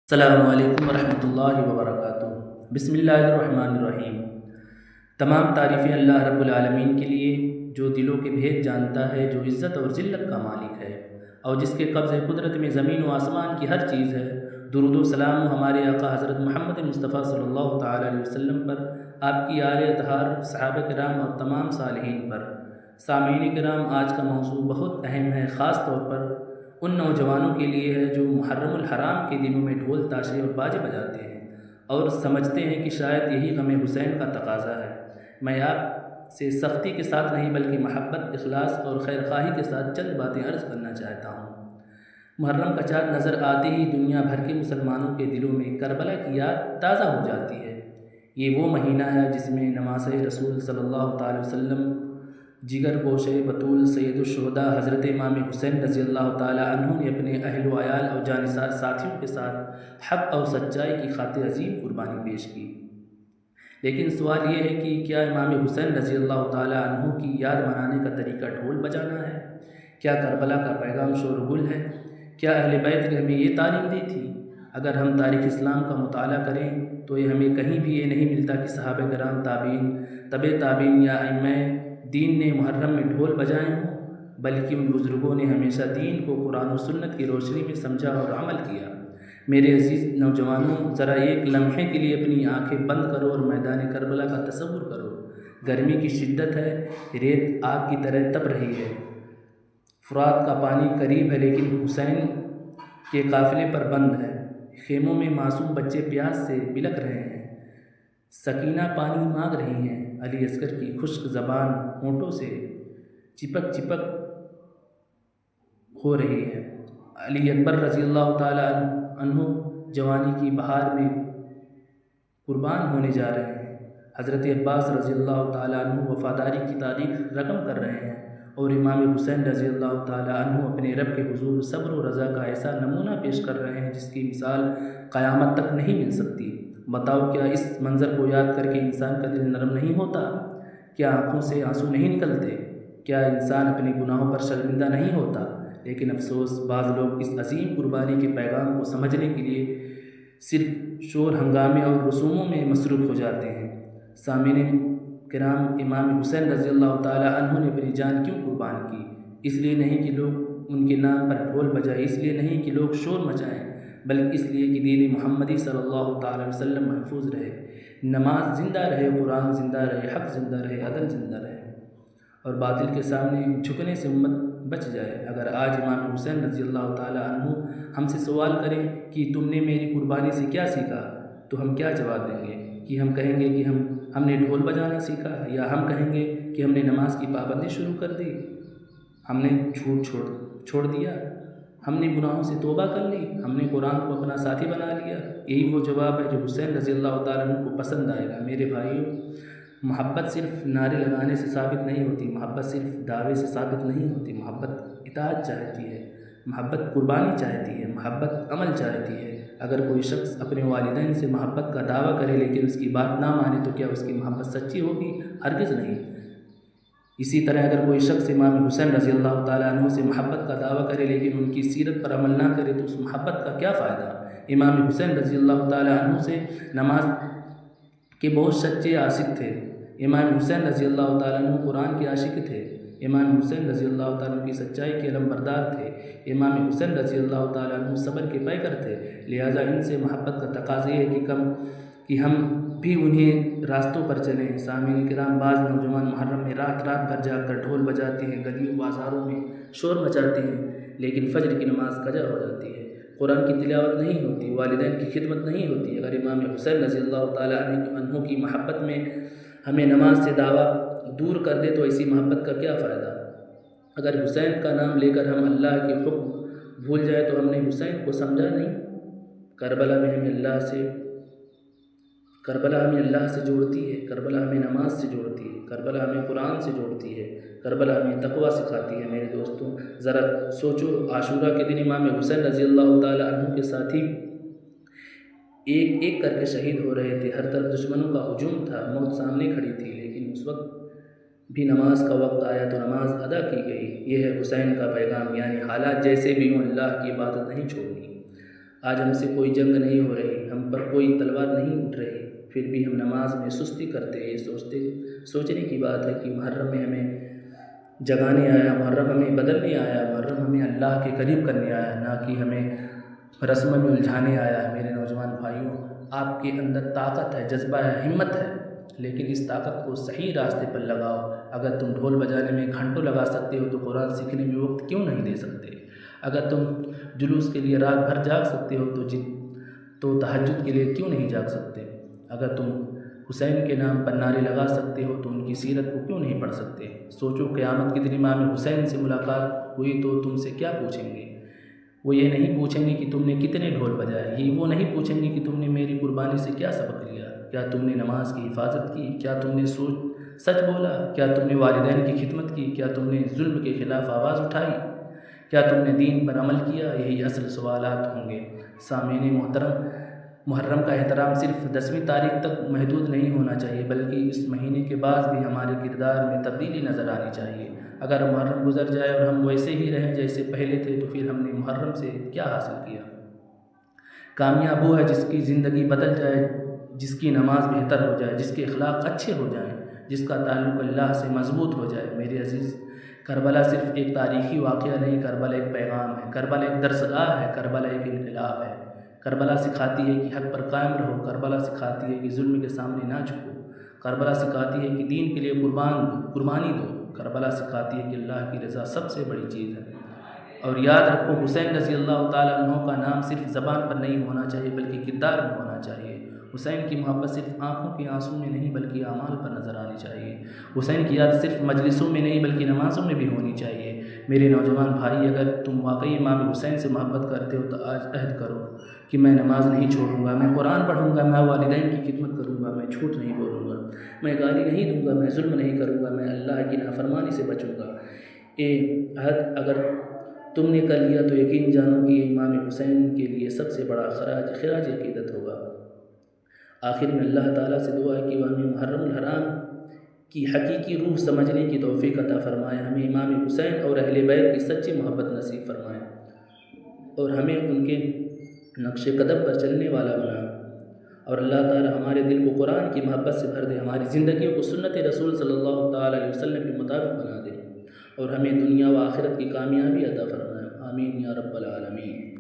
السلام علیکم ورحمۃ اللہ وبرکاتہ۔ بسم اللہ الرحمن الرحیم۔ تمام تعریفیں اللہ رب العالمین کے لیے، جو دلوں کے بھید جانتا ہے، جو عزت اور ذلت کا مالک ہے، اور جس کے قبض قدرت میں زمین و آسمان کی ہر چیز ہے۔ درود و سلام ہمارے آقا حضرت محمد مصطفیٰ صلی اللہ تعالیٰ علیہ وسلم پر، آپ کی آل اطہار، صحابہ کرام اور تمام صالحین پر۔ سامعین کرام، آج کا موضوع بہت اہم ہے، خاص طور پر ان نوجوانوں کے لیے ہے جو محرم الحرام کے دنوں میں ڈھول تاشے اور باجے بجاتے ہیں اور سمجھتے ہیں کہ شاید یہی غم حسین کا تقاضا ہے۔ میں آپ سے سختی کے ساتھ نہیں بلکہ محبت، اخلاص اور خیرخواہی کے ساتھ چند باتیں عرض کرنا چاہتا ہوں۔ محرم کا چاند نظر آتے ہی دنیا بھر کے مسلمانوں کے دلوں میں کربلا کی یاد تازہ ہو جاتی ہے۔ یہ وہ مہینہ ہے جس میں نماز رسول صلی اللہ تعالی وسلم، جگر گوشہ بطول سید الشہداء حضرت امام حسین رضی اللہ تعالی عنہ نے اپنے اہل و عیال اور جانثار ساتھیوں کے ساتھ حق اور سچائی کی خاطر عظیم قربانی پیش کی۔ لیکن سوال یہ ہے کہ کیا امام حسین رضی اللہ تعالی عنہ کی یاد منانے کا طریقہ ڈھول بجانا ہے؟ کیا کربلا کا پیغام شور و گل ہے؟ کیا اہل بیت نے ہمیں یہ تعلیم دی تھی؟ اگر ہم تاریخ اسلام کا مطالعہ کریں تو یہ ہمیں کہیں بھی یہ نہیں ملتا کہ صحابہ کرام، تابعین، تبع تابعین یا ائمہ دین نے محرم میں ڈھول بجائے ہوں، بلکہ ان بزرگوں نے ہمیشہ دین کو قرآن و سنت کی روشنی میں سمجھا اور عمل کیا۔ میرے عزیز نوجوانوں، ذرا ایک لمحے کے لیے اپنی آنکھیں بند کرو اور میدان کربلا کا تصور کرو۔ گرمی کی شدت ہے، ریت آگ کی طرح تپ رہی ہے، فرات کا پانی قریب ہے لیکن حسین کے قافلے پر بند ہے۔ خیموں میں معصوم بچے پیاس سے بلک رہے ہیں، سکینہ پانی مانگ رہی ہیں، علی اصغر کی خشک زبان ہونٹوں سے چپک چپک ہو رہی ہے۔ علی اکبر رضی اللہ تعالی عنہ جوانی کی بہار میں قربان ہونے جا رہے ہیں۔ حضرت عباس رضی اللہ تعالی عنہ وفاداری کی تاریخ رقم کر رہے ہیں، اور امام حسین رضی اللہ تعالی عنہ اپنے رب کے حضور صبر و رضا کا ایسا نمونہ پیش کر رہے ہیں جس کی مثال قیامت تک نہیں مل سکتی۔ بتاؤ، کیا اس منظر کو یاد کر کے انسان کا دل نرم نہیں ہوتا؟ کیا آنکھوں سے آنسو نہیں نکلتے؟ کیا انسان اپنے گناہوں پر شرمندہ نہیں ہوتا؟ لیکن افسوس، بعض لوگ اس عظیم قربانی کے پیغام کو سمجھنے کے لیے صرف شور ہنگامے اور رسوموں میں مصروف ہو جاتے ہیں۔ سامعین کرام، امام حسین رضی اللہ تعالی عنہ نے اپنی جان کیوں قربان کی؟ اس لیے نہیں کہ لوگ ان کے نام پر ڈھول بجائیں، اس لیے نہیں کہ لوگ شور مچائیں، بلکہ اس لیے کہ دین محمدی صلی اللہ تعالی وسلم محفوظ رہے، نماز زندہ رہے، قرآن زندہ رہے، حق زندہ رہے، عدل زندہ رہے، اور باطل کے سامنے جھکنے سے امت بچ جائے۔ اگر آج امام حسین رضی اللہ تعالی عنہ ہم سے سوال کریں کہ تم نے میری قربانی سے کیا سیکھا، تو ہم کیا جواب دیں گے؟ کہ ہم کہیں گے کہ ہم نے ڈھول بجانا سیکھا، یا ہم کہیں گے کہ ہم نے نماز کی پابندی شروع کر دی، ہم نے جھوٹ چھوڑ دیا، ہم نے گناہوں سے توبہ کر لی، ہم نے قرآن کو اپنا ساتھی بنا لیا؟ یہی وہ جواب ہے جو حسین رضی اللہ تعالیٰ عنہ کو پسند آئے گا۔ میرے بھائیوں، محبت صرف نعرے لگانے سے ثابت نہیں ہوتی، محبت صرف دعوے سے ثابت نہیں ہوتی، محبت اطاعت چاہتی ہے، محبت قربانی چاہتی ہے، محبت عمل چاہتی ہے۔ اگر کوئی شخص اپنے والدین سے محبت کا دعویٰ کرے لیکن اس کی بات نہ مانے تو کیا اس کی محبت سچی ہوگی؟ ہرگز نہیں۔ اسی طرح اگر کوئی شخص امام حسین رضی اللہ تعالیٰ عنہ سے محبت کا دعویٰ کرے لیکن ان کی سیرت پر عمل نہ کرے تو اس محبت کا کیا فائدہ؟ امام حسین رضی اللہ تعالیٰ عنہ سے نماز کے بہت سچے عاشق تھے۔ امام حسین رضی اللہ تعالیٰ عنہ قرآن کے عاشق تھے۔ امام حسین رضی اللہ تعالیٰ عنہ کی سچائی کے علمبردار تھے۔ امام حسین رضی اللہ تعالیٰ عنہ صبر کے پیکر تھے۔ لہٰذا ان سے محبت کا تقاضا یہ ہے کہ ہم بھی انہیں راستوں پر چلیں۔ سامعین کرام، بعض نوجوان محرم میں رات بھر جاگ کر ڈھول بجاتے ہیں، گلیوں بازاروں میں شور مچاتے ہیں، لیکن فجر کی نماز قضا ہو جاتی ہے، قرآن کی تلاوت نہیں ہوتی، والدین کی خدمت نہیں ہوتی۔ اگر امام حسین رضی اللہ تعالیٰ عنہ کی محبت میں ہمیں نماز سے دعویٰ دور کر دے تو ایسی محبت کا کیا فائدہ؟ اگر حسین کا نام لے کر ہم اللہ کے حکم بھول جائے تو ہم نے حسین کو سمجھا نہیں۔ کربلا ہمیں اللہ سے جوڑتی ہے، کربلا ہمیں نماز سے جوڑتی ہے، کربلا ہمیں قرآن سے جوڑتی ہے، کربلا ہمیں تقویٰ سکھاتی ہے۔ میرے دوستوں، ذرا سوچو، عاشورہ کے دن امام حسین رضی اللہ تعالیٰ عنہ کے ساتھی ایک ایک کر کے شہید ہو رہے تھے، ہر طرف دشمنوں کا ہجوم تھا، موت سامنے کھڑی تھی، لیکن اس وقت بھی نماز کا وقت آیا تو نماز ادا کی گئی۔ یہ ہے حسین کا پیغام، یعنی حالات جیسے بھی ہوں اللہ کی عبادت نہیں چھوڑنی۔ آج ہم سے کوئی جنگ نہیں ہو رہی، ہم پر کوئی تلوار نہیں اٹھ رہی، پھر بھی ہم نماز میں سستی کرتے ہیں۔ یہ سوچنے کی بات ہے کہ محرم میں ہمیں جگانے آیا، محرم ہمیں بدلنے آیا، محرم ہمیں اللہ کے قریب کرنے آیا، نہ کہ ہمیں رسم میں الجھانے آیا ہے۔ میرے نوجوان بھائیوں، آپ کے اندر طاقت ہے، جذبہ ہے، ہمت ہے، لیکن اس طاقت کو صحیح راستے پر لگاؤ۔ اگر تم ڈھول بجانے میں گھنٹوں لگا سکتے ہو تو قرآن سیکھنے میں وقت کیوں نہیں دے سکتے؟ اگر تم جلوس کے لیے رات بھر جاگ سکتے ہو تو تہجد کے لیے کیوں نہیں جاگ سکتے؟ اگر تم حسین کے نام پر نعرے لگا سکتے ہو تو ان کی سیرت کو کیوں نہیں پڑھ سکتے؟ سوچو، قیامت کے دن امام حسین سے ملاقات ہوئی تو تم سے کیا پوچھیں گے؟ وہ یہ نہیں پوچھیں گے کہ تم نے کتنے ڈھول بجائے، وہ نہیں پوچھیں گے کہ تم نے میری قربانی سے کیا سبق لیا، کیا تم نے نماز کی حفاظت کی، کیا تم نے سچ بولا، کیا تم نے والدین کی خدمت کی، کیا تم نے ظلم کے خلاف آواز اٹھائی، کیا تم نے دین پر عمل کیا؟ یہی اصل سوالات ہوں گے۔ سامعین محترم، محرم کا احترام صرف 10ویں تاریخ تک محدود نہیں ہونا چاہیے، بلکہ اس مہینے کے بعد بھی ہمارے کردار میں تبدیلی نظر آنی چاہیے۔ اگر محرم گزر جائے اور ہم ویسے ہی رہیں جیسے پہلے تھے تو پھر ہم نے محرم سے کیا حاصل کیا؟ کامیاب وہ ہے جس کی زندگی بدل جائے، جس کی نماز بہتر ہو جائے، جس کے اخلاق اچھے ہو جائیں، جس کا تعلق اللہ سے مضبوط ہو جائے۔ میرے عزیز، کربلا صرف ایک تاریخی واقعہ نہیں، کربلا ایک پیغام ہے، کربلا ایک درسگاہ ہے، کربلا ایک انقلاب ہے۔ کربلا سکھاتی ہے کہ حق پر قائم رہو، کربلا سکھاتی ہے کہ ظلم کے سامنے نہ جھکو، کربلا سکھاتی ہے کہ دین کے لیے قربانی دو، کربلا سکھاتی ہے کہ اللہ کی رضا سب سے بڑی چیز ہے۔ اور یاد رکھو، حسین رضی اللہ تعالیٰ عنہ کا نام صرف زبان پر نہیں ہونا چاہیے بلکہ کردار میں ہونا چاہیے۔ حسین کی محبت صرف آنکھوں کے آنسوں میں نہیں بلکہ اعمال پر نظر آنی چاہیے۔ حسین کی یاد صرف مجلسوں میں نہیں بلکہ نمازوں میں بھی ہونی چاہیے۔ میرے نوجوان بھائی، اگر تم واقعی امام حسین سے محبت کرتے ہو تو آج عہد کرو کہ میں نماز نہیں چھوڑوں گا، میں قرآن پڑھوں گا، میں والدین کی خدمت کروں گا، میں جھوٹ نہیں بولوں گا، میں گالی نہیں دوں گا، میں ظلم نہیں کروں گا، میں اللہ کی نافرمانی سے بچوں گا۔ یہ عہد اگر تم نے کر لیا تو یقین جانو کہ یہ امام حسین کے لیے سب سے بڑا خراج عقیدت ہوگا۔ آخر میں اللہ تعالیٰ سے دعا ہے کہ وہ ہمیں محرم الحرام کی حقیقی روح سمجھنے کی توفیق عطا فرمائے، ہمیں امام حسین اور اہل بیت کی سچی محبت نصیب فرمائے اور ہمیں ان کے نقش قدم پر چلنے والا بنا، اور اللہ تعالیٰ ہمارے دل کو قرآن کی محبت سے بھر دے، ہماری زندگیوں کو سنت رسول صلی اللہ تعالیٰ علیہ وسلم کے مطابق بنا دے، اور ہمیں دنیا و آخرت کی کامیابی عطا فرمائے۔ آمین یا رب العالمین۔